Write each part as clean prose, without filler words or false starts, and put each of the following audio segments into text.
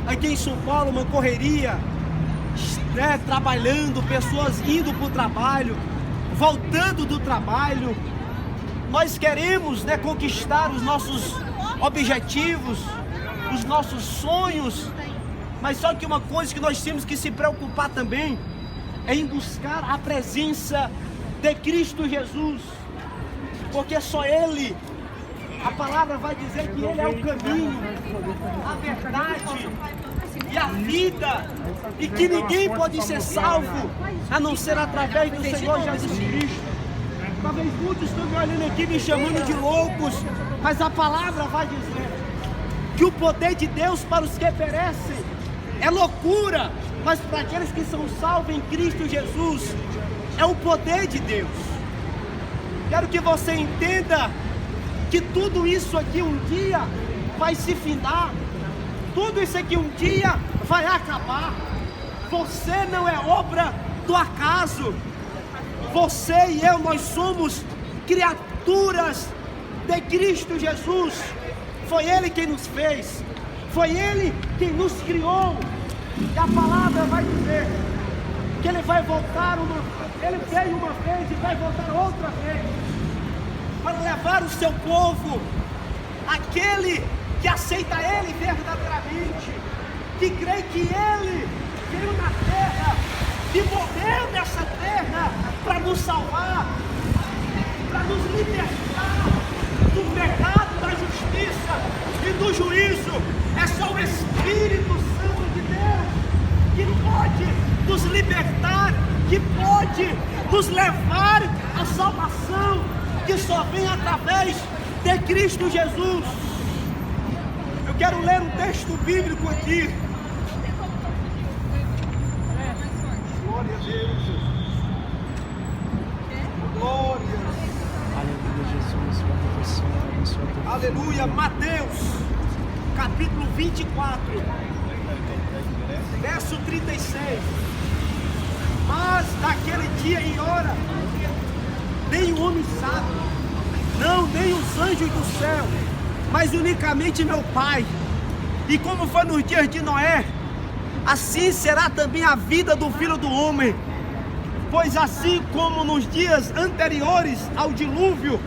aqui em São Paulo, uma correria, né, trabalhando, pessoas indo para o trabalho, voltando do trabalho. Nós queremos, né, conquistar os nossos objetivos, os nossos sonhos, mas só que uma coisa que nós temos que se preocupar também é em buscar a presença de Cristo Jesus, porque só Ele, a palavra vai dizer que Ele é o caminho, a verdade e a vida, e que ninguém pode ser salvo a não ser através do Senhor Jesus Cristo. Talvez muitos estão me olhando aqui me chamando de loucos, mas a palavra vai dizer que o poder de Deus para os que perecem é loucura, mas para aqueles que são salvos em Cristo Jesus é o poder de Deus. Quero que você entenda que tudo isso aqui um dia vai se findar, tudo isso aqui um dia vai acabar. Você não é obra do acaso. Você e eu, nós somos criaturas de Cristo Jesus. Foi Ele quem nos fez, foi Ele quem nos criou. E a palavra vai dizer que Ele vai voltar Ele veio uma vez e vai voltar outra vez, para levar o seu povo, aquele que aceita Ele verdadeiramente, que crê que Ele veio na terra e morreu nessa terra para nos salvar, para nos libertar do pecado, da justiça e do juízo. É só o Espírito Santo de Deus que pode nos libertar, que pode nos levar à salvação, que só vem através de Cristo Jesus. Eu quero ler um texto bíblico aqui. Glória a Deus. Glória. Aleluia, Jesus. Aleluia. Mateus, capítulo 24, verso 36. Mas naquele dia e hora, nem o homem sabe, não, nem os anjos do céu, mas unicamente meu Pai. E como foi nos dias de Noé, assim será também a vida do Filho do Homem. Pois assim como nos dias anteriores ao dilúvio,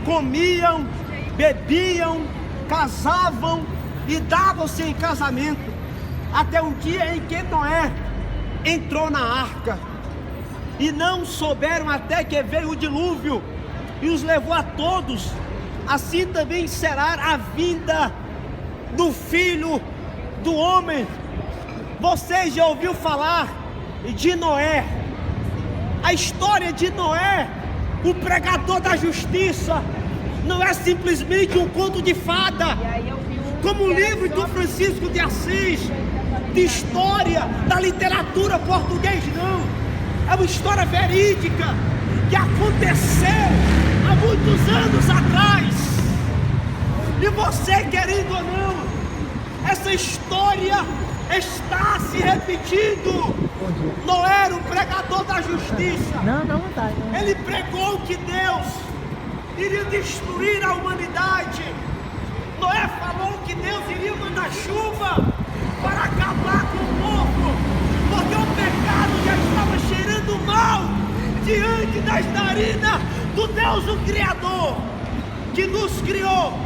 comiam, bebiam, casavam e davam-se em casamento, até um dia em que Noé entrou na arca, e não souberam até que veio o dilúvio e os levou a todos. Assim também será a vinda do Filho do Homem. Você já ouviu falar de Noé? A história de Noé, o pregador da justiça, não é simplesmente um conto de fada, como o livro do Francisco de Assis, de história da literatura portuguesa, não. É uma história verídica que aconteceu há muitos anos atrás. E você, querido ou não, essa história está se repetindo. Noé era o pregador da justiça. Ele pregou que Deus iria destruir a humanidade. Noé falou que Deus iria mandar chuva para acabar com o povo, porque o pecado já estava cheirando mal diante das narinas do Deus, o Criador, que nos criou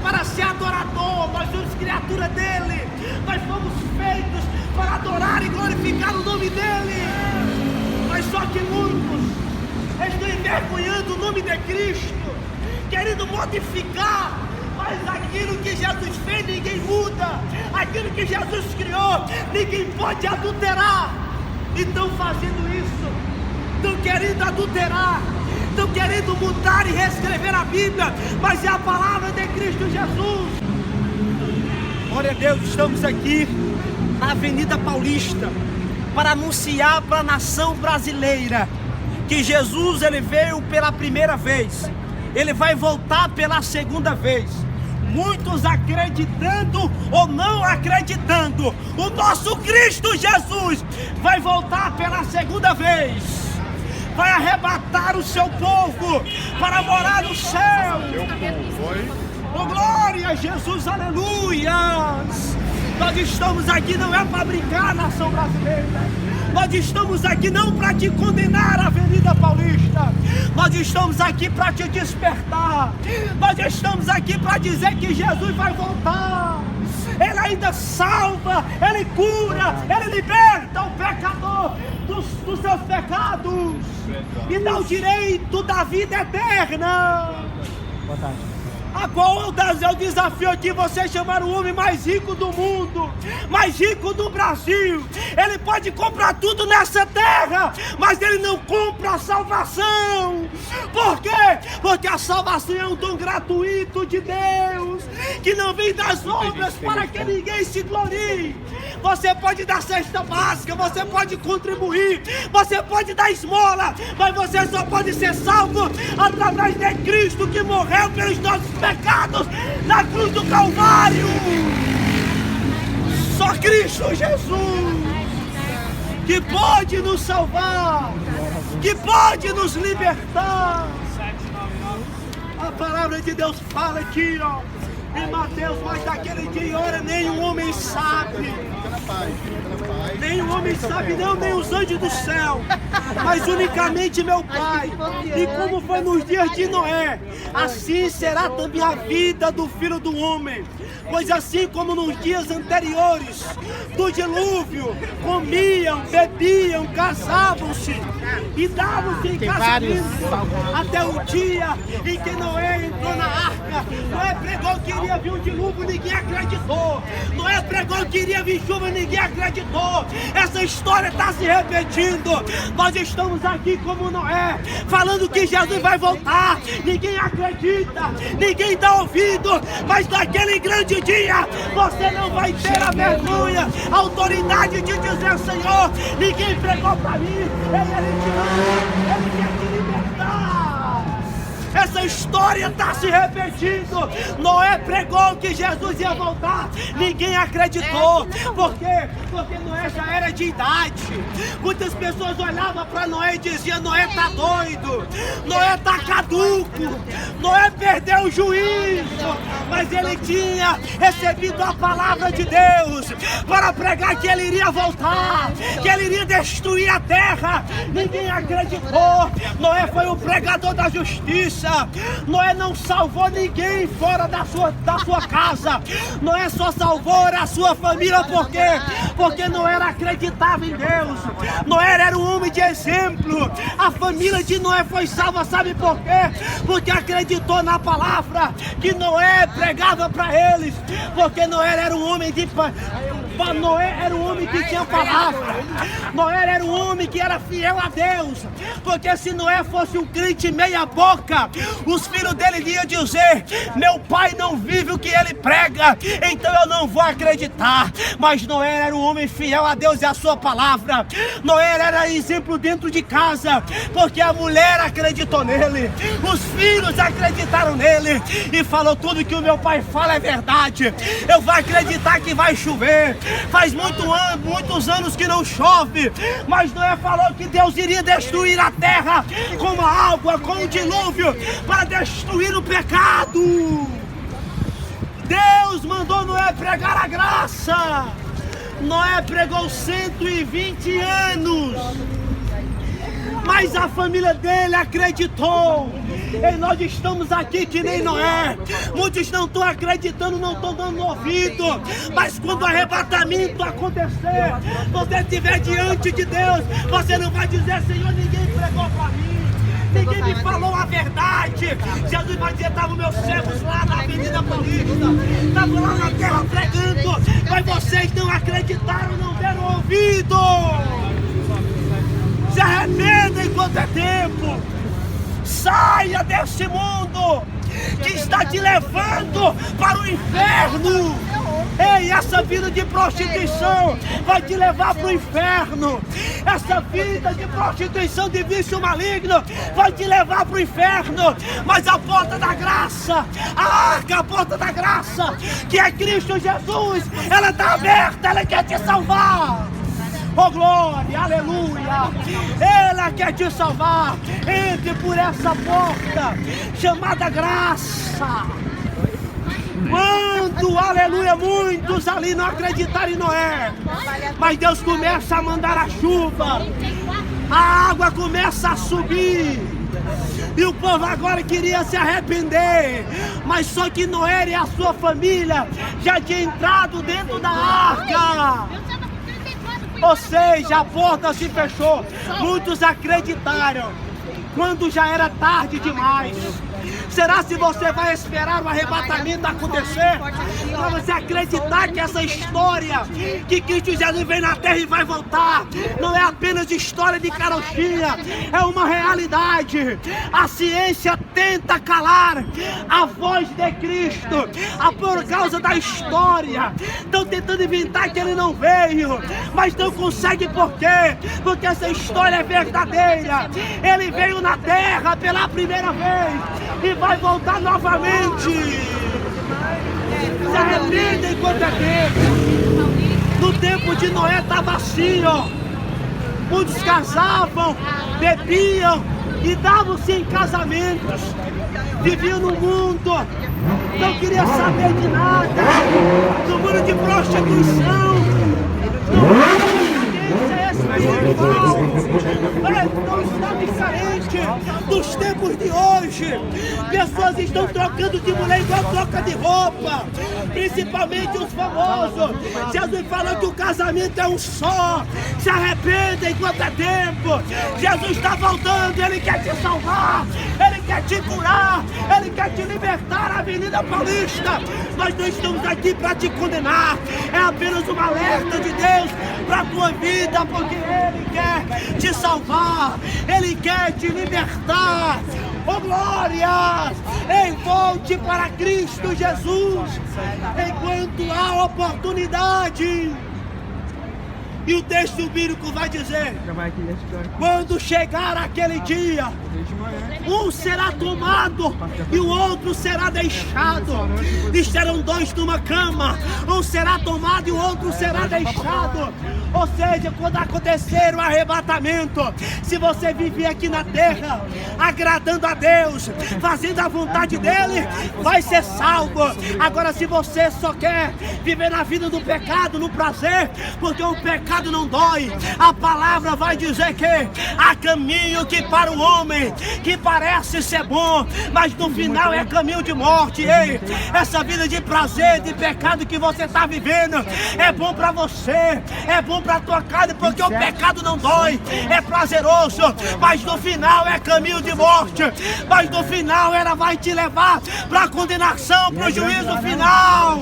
para ser adorador. Nós somos criatura dele, nós fomos feitos para adorar e glorificar o nome dele. Mas só que muitos estão envergonhando o nome de Cristo, querendo modificar. Mas aquilo que Jesus fez, ninguém muda. Aquilo que Jesus criou, ninguém pode adulterar. E estão fazendo isso, estão querendo adulterar, estão querendo mudar e reescrever a Bíblia, mas é a palavra de Cristo Jesus. Glória a Deus, estamos aqui na Avenida Paulista para anunciar para a nação brasileira que Jesus, ele veio pela primeira vez, ele vai voltar pela segunda vez. Muitos acreditando ou não acreditando, o nosso Cristo Jesus vai voltar pela segunda vez, vai arrebatar o seu povo para morar no céu. Oh, glória a Jesus, aleluia! Nós estamos aqui não é para brincar, nação brasileira. Nós estamos aqui não para te condenar, Avenida Paulista. Nós estamos aqui para te despertar. Nós estamos aqui para dizer que Jesus vai voltar. Ele ainda salva, Ele cura, Ele liberta o pecador dos seus pecados e dá o direito da vida eterna. Boa tarde. Agora é o desafio aqui, você chamar o homem mais rico do mundo, mais rico do Brasil. Ele pode comprar tudo nessa terra, mas ele não compra a salvação. Por quê? Porque a salvação é um dom gratuito de Deus, que não vem das obras para que ninguém se glorie. Você pode dar cesta básica, você pode contribuir, você pode dar esmola, mas você só pode ser salvo através de Cristo, que morreu pelos nossos pecados na cruz do Calvário. Só Cristo Jesus que pode nos salvar, que pode nos libertar. A palavra de Deus fala aqui, ó, em Mateus: mas daquele dia e hora nenhum homem sabe. Nenhum homem sabe, não, nem os anjos do céu, mas unicamente meu Pai. E como foi nos dias de Noé, assim será também a vida do Filho do Homem. Pois assim como nos dias anteriores do dilúvio, comiam, bebiam, casavam-se e davam-se em casamento, até o dia em que Noé entrou na arca. Noé pregou que iria vir um dilúvio, ninguém acreditou. Noé pregou que iria vir chuva, ninguém acreditou. Essa história está se repetindo. Nós estamos aqui como Noé, falando que Jesus vai voltar. Ninguém acredita, ninguém dá ouvido, mas naquele grande dia você não vai ter a vergonha, a autoridade de dizer: Senhor, ninguém pregou para mim. Ele te ama, Ele quer te libertar. Essa história está se repetindo. Noé pregou que Jesus ia voltar, ninguém acreditou. Por quê? Porque Noé já era de idade. Muitas pessoas olhavam para Noé e diziam: Noé está doido, Noé está caduco, Noé perdeu o juízo. Mas ele tinha recebido a palavra de Deus para pregar que ele iria voltar, que ele iria destruir a terra. Ninguém acreditou. Noé foi o pregador da justiça. Noé não salvou ninguém fora da sua casa. Noé só salvou a sua família. Por quê? Porque Noé acreditava em Deus. Noé era um homem de exemplo. A família de Noé foi salva, sabe por quê? Porque acreditou na palavra que Noé pregava para eles. Porque Noé era um homem de... Noé era um homem que tinha palavra. Noé era um homem que era fiel a Deus. Porque se Noé fosse um crente meia boca, os filhos dele iam dizer: meu pai não vive o que ele prega, então eu não vou acreditar. Mas Noé era um homem fiel a Deus e a sua palavra. Noé era exemplo dentro de casa, porque a mulher acreditou nele, os filhos acreditaram nele, e falou: tudo que o meu pai fala é verdade, eu vou acreditar que vai chover. Faz muitos anos que não chove, mas Noé falou que Deus iria destruir a terra com a água, com o dilúvio, para destruir o pecado. Deus mandou Noé pregar a graça. Noé pregou 120 anos, mas a família dele acreditou. E nós estamos aqui que nem Noé. Muitos não estão acreditando, não estão dando ouvido. Mas quando o arrebatamento acontecer, você estiver diante de Deus, você não vai dizer: Senhor, ninguém pregou para mim, ninguém me falou a verdade. Jesus vai dizer: estavam meus servos lá na Avenida Paulista, estavam lá na terra pregando, mas vocês não acreditaram, não deram ouvido. Se arrependa enquanto é tempo. Saia desse mundo que está te levando para o inferno. Ei, essa vida de prostituição vai te levar para o inferno. Essa vida de prostituição, de vício maligno, vai te levar para o inferno. Mas a porta da graça, a arca, a porta da graça, que é Cristo Jesus, ela está aberta, ela quer te salvar. Oh glória, aleluia. Ela quer te salvar. Entre por essa porta chamada graça. Quando, aleluia, muitos ali não acreditaram em Noé, mas Deus começa a mandar a chuva, a água começa a subir, e o povo agora queria se arrepender, mas só que Noé e a sua família já tinha entrado dentro da arca. Ou seja, a porta se fechou. Muitos acreditaram quando já era tarde demais. Será se você vai esperar o arrebatamento acontecer para você acreditar que essa história que Cristo Jesus vem na terra e vai voltar não é apenas história de carochinha, é uma realidade. A ciência tenta calar a voz de Cristo por causa da história. Estão tentando inventar que ele não veio, mas não consegue. Por quê? Porque essa história é verdadeira. Ele veio na terra pela primeira vez e vai voltar novamente. Se arrependem enquanto é tempo. No tempo de Noé estava assim, ó. Muitos casavam, bebiam e davam-se em casamentos. Viviam no mundo, não queria saber de nada, no mundo de prostituição, no mundo espiritual. Não está diferente dos tempos de hoje. Pessoas estão trocando de mulher igual troca de roupa, principalmente os famosos. Jesus falou que o casamento é um só. Se arrependa enquanto é tempo. Jesus está voltando, Ele quer te salvar, Ele quer te curar, Ele quer te libertar. A Avenida Paulista, nós não estamos aqui para te condenar, é apenas um alerta de Deus para a tua vida, porque Ele quer te salvar, Ele quer te libertar. Oh glória! Volte para Cristo Jesus enquanto há oportunidade. E o texto bíblico vai dizer: quando chegar aquele dia, um será tomado e o outro será deixado. Estarão dois numa cama, um será tomado e o outro será deixado. Ou seja, quando acontecer o arrebatamento, se você viver aqui na terra agradando a Deus, fazendo a vontade dele, vai ser salvo. Agora, se você só quer viver na vida do pecado, no prazer, porque o pecado não dói, a palavra vai dizer que há caminho que para o homem que parece ser bom, mas no final é caminho de morte. Ei, essa vida de prazer, de pecado que você está vivendo é bom para você, é bom para a tua casa, porque o pecado não dói, é prazeroso, mas no final é caminho de morte, mas no final ela vai te levar para a condenação, para o juízo final.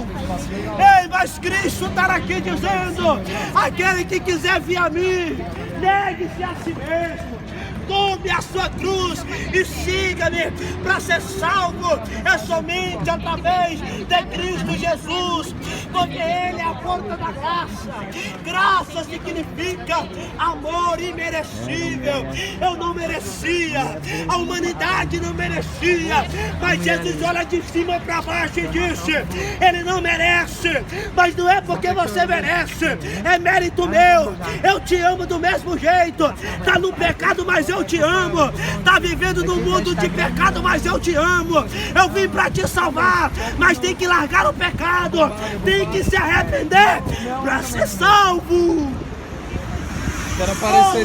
Ei, mas Cristo está aqui dizendo: aquele que quiser vir a mim, negue-se a si mesmo, tome a sua cruz e siga-me. Para ser salvo é somente através de Cristo Jesus, porque Ele é a porta da graça. Graça significa amor imerecível. Eu não merecia, a humanidade não merecia, mas Jesus olha de cima para baixo e disse: Ele não merece, mas não é porque você merece, é mérito meu. Eu te amo do mesmo jeito. Está no pecado, mas eu te amo. Está vivendo no mundo de pecado, mas eu te amo. Eu vim para te salvar, mas tem que largar o pecado, tem que se arrepender para ser salvo. Quero aparecer.